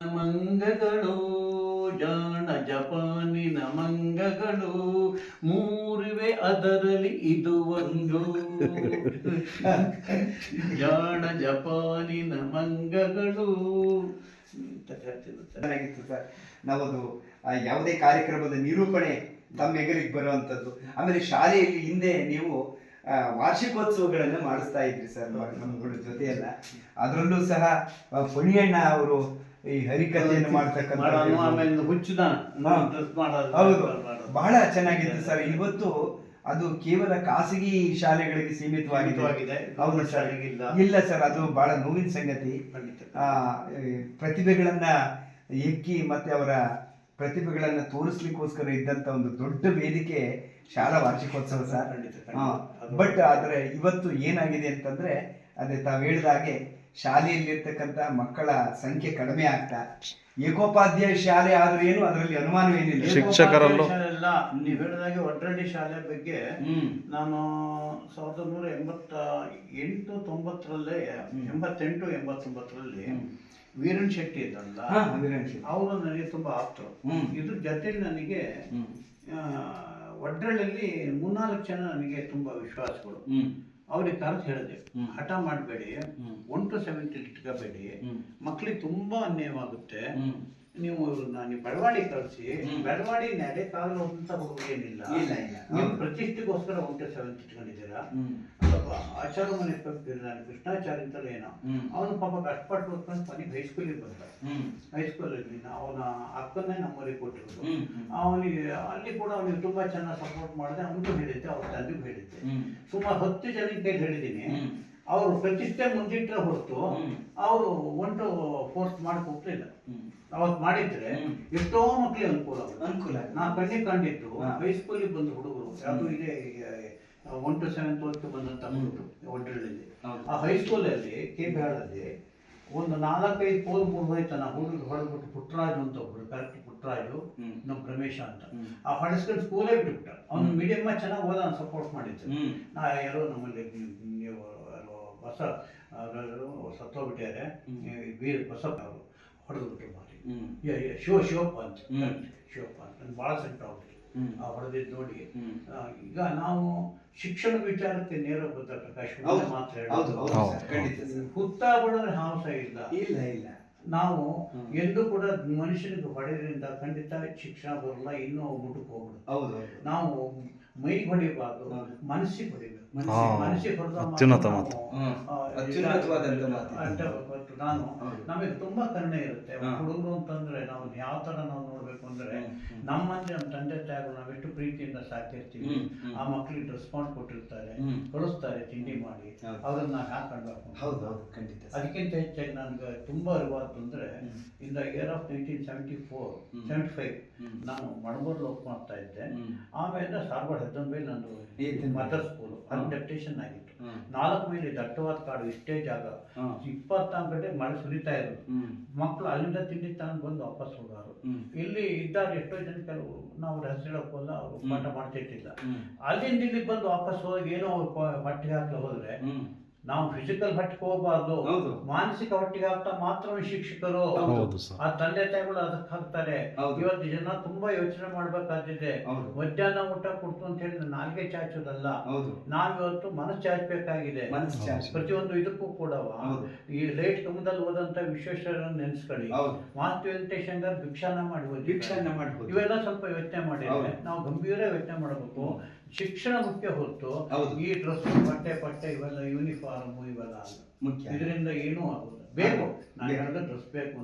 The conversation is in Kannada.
ಮಂಗಗಳು ಜಾಣ ಜಪಾನಿನ ಮಂಗಗಳು ಮೂರಿವೆ ಅದರಲ್ಲಿ ಇದು ಒಂದು ಜಾಣ ಜಪಾನಿನ ಮಂಗಗಳು ಅಂತ ಹೇಳ್ತಿರುತ್ತೆ. ಚೆನ್ನಾಗಿತ್ತು ಸರ್. ನಾವದು ಯಾವುದೇ ಕಾರ್ಯಕ್ರಮದ ನಿರೂಪಣೆ ತಮ್ಮ ಎಗರಿಗೆ ಬರುವಂಥದ್ದು. ಆಮೇಲೆ ಶಾಲೆಯಲ್ಲಿ ಹಿಂದೆ ನೀವು ವಾರ್ಷಿಕೋತ್ಸವಗಳನ್ನು ಮಾಡಿಸ್ತಾ ಇದ್ರಿ ಸರ್ ನಮ್ಗಳ ಜೊತೆಯಲ್ಲ. ಅದರಲ್ಲೂ ಸಹ ಪಣಿಯಣ್ಣ ಅವರು ಈ ಹರಿಕಥೆಯನ್ನು ಮಾಡ್ತಕ್ಕಂಥ ಆಮೇಲೆ ಹುಚ್ಚುದ ಹೌದು, ಬಹಳ ಚೆನ್ನಾಗಿತ್ತು ಸರ್. ಇವತ್ತು ಅದು ಕೇವಲ ಖಾಸಗಿ ಶಾಲೆಗಳಿಗೆ ಸೀಮಿತವಾಗಿದೆ. ಹೌದು ಸರ್, ಇಲ್ಲ ಸರ್, ಅದು ಬಹಳ ನೋವಿನ ಸಂಗತಿ. ಪ್ರತಿಭೆಗಳನ್ನ ಎಕ್ಕಿ ಮತ್ತೆ ಅವರ ಪ್ರತಿಭೆಗಳನ್ನ ತೋರಿಸ್ಲಿಕ್ಕೋಸ್ಕರ ಇದ್ದಂತ ಒಂದು ದೊಡ್ಡ ವೇದಿಕೆ ಶಾಲಾ ವಾರ್ಷಿಕೋತ್ಸವ ಸರ್. ಬಟ್ ಆದ್ರೆ ಇವತ್ತು ಏನಾಗಿದೆ ಅಂತಂದ್ರೆ, ಅದೇ ತಾವು ಹೇಳಿದ ಹಾಗೆ ಶಾಲೆಯಲ್ಲಿರ್ತಕ್ಕಂಥ ಮಕ್ಕಳ ಸಂಖ್ಯೆ ಕಡಿಮೆ ಆಗ್ತಾ, ಏಕೋಪಾಧ್ಯಾಯ ಶಾಲೆ ಆದ್ರೂ ಏನು ಅದರಲ್ಲಿ ಅನುಮಾನವೇನಿಲ್ಲ. ಶಿಕ್ಷಕರಲ್ಲ. ನೀವು ಹೇಳಿದಾಗೆ ಒಡ್ರಳ್ಳಿ ಶಾಲೆ ಬಗ್ಗೆ ನಾನು 1988-90 88-89 ವೀರನ್ ಶೆಟ್ಟಿ ಇದ್ದಲ್ಲ, ಅವರು ನನಗೆ ತುಂಬಾ ಆಪ್ತರು. ಇದ್ರ ಜೊತೆಲಿ ನನಗೆ ಒಡ್ರಳ್ಳಿಯಲ್ಲಿ 3-4 ಜನ ನನಗೆ ತುಂಬಾ ವಿಶ್ವಾಸಗಳು. ಅವ್ರಿಗೆ ಕರೆದು ಹೇಳಿದೆ, ಹಠ ಮಾಡಬೇಡಿ, 1 to 7 ಇಟ್ಕೋಬೇಡಿ, ಮಕ್ಳಿಗೆ ತುಂಬಾ ಅನ್ಯಾಯವಾಗುತ್ತೆ, ನೀವು ಬೆಳವಾಡಿ ಕಳಿಸಿ, ಬೆಳವಾಡಿ ನೆಲೆ ಕಾಲು ಅಂತ ಏನಿಲ್ಲ, ನೀವು ಪ್ರತಿಷ್ಠೆಗೋಸ್ಕರ 1 to 7 ಇಟ್ಕೊಂಡಿದ್ದೀರಾ. ಆಚಾರ ಮನೆ ಕೃಷ್ಣಾಚಾರ್ಯ ಅಂತಲೇ ಏನೋ ಅವನು ಪಾಪ ಕಷ್ಟಪಟ್ಟು ಓದ್ಕೊಂಡು ಕೊನೆಗೆ ಹೈಸ್ಕೂಲಿಗೆ ಬಂದ. ಹೈಸ್ಕೂಲಲ್ಲಿ ಅವನ ಅಕ್ಕನ್ನೇ ನಮ್ಮೂರಿಗೆ ಕೊಟ್ಟಿರೋದು. ಅವನಿಗೆ ಅಲ್ಲಿ ಕೂಡ ಅವನಿಗೆ ತುಂಬಾ ಚೆನ್ನಾಗಿ ಸಪೋರ್ಟ್ ಮಾಡಿದೆ. ಅವನಿಗೂ ಹೇಳಿದ್ದೆ, ಅವ್ರ ತಂದೆಗೂ ಹೇಳಿದ್ದೆ. ಸುಮಾರು 10 ಜನಕ್ಕೆ ಕೈ ಹೇಳಿದ್ದೀನಿ. ಅವರು ಪ್ರತಿಷ್ಠೆ ಮುಂದಿಟ್ಟರೆ ಹೊರತು ಅವರು 1 to 4 ಮಾಡಕ್ ಹೋಗ್ಲಿಲ್ಲ. ಅವತ್ತು ಮಾಡಿದ್ರೆ ಎಷ್ಟೋ ಮಕ್ಳಿಗೆ ಅನುಕೂಲ. ನಾ ಕಂಡಿದ್ದು ಹೈಸ್ಕೂಲಿಗೆ ಬಂದ ಹುಡುಗರು, ಯಾವುದು ಇದೆ 1 to 7 ಓದ್ತು ಬಂದಂತ ಹುಡುಗರು ಒಡ್ರಳ್ಳಿಯಲ್ಲಿ. ಆ ಹೈಸ್ಕೂಲಲ್ಲಿ KBHAಳಲ್ಲಿ ಒಂದು 4-5 ಪೋಲ್ ಮುರಿದೋಯ್ತಾನ ಹುಡುಗ ಹೊಡೆದ್ಬಿಟ್ಟು ಪುಟ್ಟರಾಜು ಅಂತ ಒಬ್ರು, ಕರೆಕ್ಟ್ ಪುಟ್ಟರಾಜು, ನಮ್ಮ ರಮೇಶ ಅಂತ, ಆ ಹೊಡೆಸ್ಕೊಂಡು ಸ್ಕೂಲೇ ಬಿಟ್ಬಿಟ್ಟ. ಅವ್ನು ಮೀಡಿಯಮ್ಮ ಚೆನ್ನಾಗಿ ಓದ ಸಪೋರ್ಟ್ ಮಾಡಿದ್ದು. ನಾ ಯಾರೋ ನಮ್ಮಲ್ಲಿ ಹೊಸ ಸತ್ತೋಗ್ಬಿಟ್ಟಾರೆ, ವೀರ ಬಸಪ್ಪ ಅವರು ಹೊಡೆದ್ಬಿಟ್ರು ಮಾಡಿ ಶಿವಪ್ಪ ಅಂತ ನನ್ಗೆ ಭಾಳ ಸೆಟ್ ಆಗ್ಬಿಟ್ಟು ಆ ಹೊಡೆದಿದ್ದು ನೋಡಿ. ಈಗ ನಾವು ಶಿಕ್ಷಣ ವಿಚಾರಕ್ಕೆ ನೇರ ಬದ್ಧ ಪ್ರಕಾಶ್ ಮಾತ್ರ ಹುತ್ತ ಬಿಡೋದ್ರೆ ಹಾಂಸ ಇಲ್ಲ. ನಾವು ಎಂದು ಕೂಡ ಮನುಷ್ಯನಿಗೆ ಹೊಡೆದ್ರಿಂದ ಖಂಡಿತ ಶಿಕ್ಷಣ ಬರಲ್ಲ, ಇನ್ನೂ ಮುಟ್ಟಕ್ಕೆ ಹೋಗ್ಬಿಡುತ್ತೆ. ನಾವು ಮೈ ಹೊಡಿಬಾರ್ದು, ಮನಸ್ಸಿಗೆ ಹೊಡಿಬೇಕು. ಮನಸ್ಸಿಗೆ ನಾನು ನಮಗೆ ತುಂಬಾ ಕರುಣೆ ಇರುತ್ತೆ. ಹುಡುಗರು ಅಂತಂದ್ರೆ ನಾವು ಯಾವ ತರ ನಾವು ನೋಡ್ಬೇಕು ಅಂದ್ರೆ, ನಮ್ಮಂದ್ರೆ ನಮ್ಮ ತಂದೆ ತಾಯಿಗಳು ನಾವೆಷ್ಟು ಪ್ರೀತಿಯಿಂದ ಸಾಕಿರ್ತೀವಿ. ಆ ಮಕ್ಳಿಗೆ ಡ್ರೆಸ್ ಕೊಟ್ಟಿರ್ತಾರೆ, ಕಳಿಸ್ತಾರೆ ತಿಂಡಿ ಮಾಡಿ, ಅವ್ರನ್ನ ನಾವು ಹಾಕೊಂಡ್ಬೇಕು. ಅದಕ್ಕಿಂತ ಹೆಚ್ಚಾಗಿ ನನ್ಗೆ ತುಂಬಾ ಅರಿವಾತು ಅಂದ್ರೆ, ಇನ್ ದ ಇಯರ್ ಆಫ್ 1974-75 ನಾನು ಮಣಬೂರ್ ಲೋಕ್ ಮಾಡ್ತಾ ಇದ್ದೆ. ಆಮೇಲೆ ಸಾರ್ವಾಡ್ ಹೆದ್ದೊಂಬೆ ನಂದು ಮದರ್ ಸ್ಕೂಲು, ಅಲ್ಲಿ ಡೆಪ್ಟೇಷನ್ ಆಗಿತ್ತು. 4 ಮೈಲಿ ದಟ್ಟವಾದ ಕಾಡು, ಇಷ್ಟೇ ಜಾಗ, 24 ಗಂಟೆ ಮಳೆ ಸುರಿತಾ ಇರೋದು. ಮಕ್ಕಳು ಅಲ್ಲಿಂದ ತಿಂಡಿ ತಗೊಂಡು ಬಂದು ವಾಪಸ್ ಹೋಗಾರು. ಇಲ್ಲಿ ಇದ್ದಾರೆ ಎಷ್ಟೋ ಜನ, ಕೆಲವು ನಾವು ಹೆಸರಿಡಕ್ಕೋಲ್ಲ, ಅವರು ಪಾಠ ಮಾಡ್ತಿರ್ತಿಲ್ಲ. ಅಲ್ಲಿಂದ ಇಲ್ಲಿಗೆ ಬಂದು ವಾಪಸ್ ಹೋಗಿ ಏನೋ ಅವ್ರು ಹೊಟ್ಟಿಗೆ ಹಾಕ್ಲ ಹೋದ್ರೆ, ನಾವು ಫಿಸಿಕಲ್ ಹೊಟ್ಟಿಗೆ ಹೋಗಬಾರ್ದು, ಮಾನಸಿಕ ಹೊಟ್ಟಿಗೆ ಹಾಕ್ತಾ ಮಾತ್ರ ಶಿಕ್ಷಕರು. ಆ ತಂದೆ ತಾಯಿಗಳು ಅದಕ್ಕೆ ಹಾಕ್ತಾರೆ. ಇವತ್ತು ಜನ ತುಂಬಾ ಯೋಚನೆ ಮಾಡ್ಬೇಕಾಗಿದೆ. ಮಧ್ಯಾಹ್ನ ಊಟ ಕೊಡ್ತು ಅಂತ ಹೇಳಿ ನಾಲ್ಗೆ ಚಾಚೋದಲ್ಲ, ನಾವಿವತ್ತು ಮನಸ್ಸು ಚಾಚಬೇಕಾಗಿದೆ. ಪ್ರತಿಯೊಂದು ಇದಕ್ಕೂ ಕೂಡ ಈ ಲೈಟ್ ಕಮದಲ್ಲಿ ಹೋದಂತ ವಿಶ್ವೇಶ್ವರನ್ನ ನೆನೆಸ್ಕೊಳ್ಳಿ, ಮಾಸ್ತಿ ವೆಂಕಟೇಶಂಗರ್ ಭಿಕ್ಷಾನ ಮಾಡಬಹುದು. ಇವೆಲ್ಲ ಸ್ವಲ್ಪ ಯೋಚನೆ ಮಾಡಿದ್ರೆ ನಾವು ಗಂಭೀರ ಯೋಚನೆ ಮಾಡಬೇಕು. ಶಿಕ್ಷಣ ಮುಖ್ಯ ಹೊರತು ಈ ಡ್ರೆಸ್, ಬಟ್ಟೆ ಇವೆಲ್ಲ ಯೂನಿಫಾರ್ಮ್ ಇವೆಲ್ಲ ಅಲ್ಲ. ಇದರಿಂದ ಏನೂ ಆಗೋದು ಬೇಕು. ನಾನು ಹೇಳಿದ್ರೆ ಡ್ರೆಸ್ ಬೇಕು.